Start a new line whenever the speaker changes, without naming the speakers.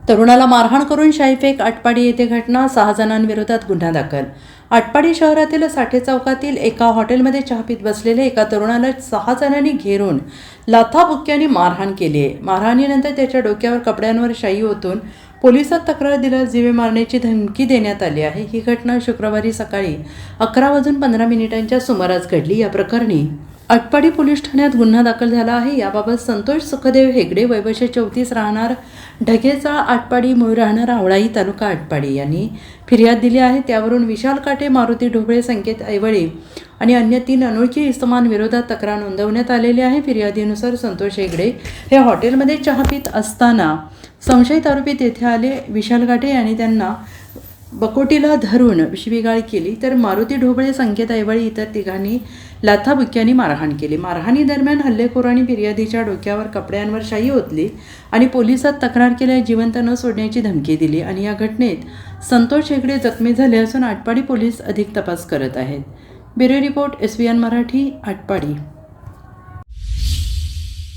तरुणाला मारहाण करून शाईफेक आटपाडी येथे घटना, 6 जणांविरोधात गुन्हा दाखल. आटपाडी शहरातील साठे चौकातील एका हॉटेलमध्ये चहा पीत बसलेल्या एका तरुणाला 6 जणांनी घेरून लाथाबुक्क्यांनी मारहाण केली आहे. मारहाणीनंतर त्याच्या डोक्यावर कपड्यांवर शाई ओतून पोलिसात तक्रार दिल्यास जीवे मारण्याची धमकी देण्यात आली आहे. ही घटना शुक्रवारी सकाळी 11:15 सुमारास घडली. या प्रकरणी आटपाडी पोलीस ठाण्यात गुन्हा दाखल झाला आहे. याबाबत संतोष सुखदेव हेगडे, वय वर्ष 34, राहणार ढगेचाळ आटपाडी, मूळ राहणार आवळाई, तालुका आटपाडी यांनी फिर्याद दिली आहे. त्यावरून विशाल काटे, मारुती ढोबळे, संकेत ऐवळे आणि अन्य 3 अनोळखी इसमांविरोधात तक्रार नोंदवण्यात आलेली आहे. फिर्यादीनुसार संतोष हेगडे हे हॉटेलमध्ये चहा पीत असताना संशयित आरोपी तेथे आले. विशाल काटे यांनी त्यांना बकोटीला धरून शिवीगाळ केली, तर मारुती ढोबळे, संकेत ऐवळे इतर 3घांनी लाथाबुक्क्यांनी मारहाण केली. मारहाणीदरम्यान हल्लेखोरांनी फिर्यादीच्या डोक्यावर कपड्यांवर शाई ओतली आणि पोलिसात तक्रार केल्यास जिवंत न सोडण्याची धमकी दिली आणि या घटनेत संतोष हेगडे जखमी झाले असून आटपाडी पोलीस अधिक तपास करत आहेत. Bureau report, SVN Marathi, Atpadi.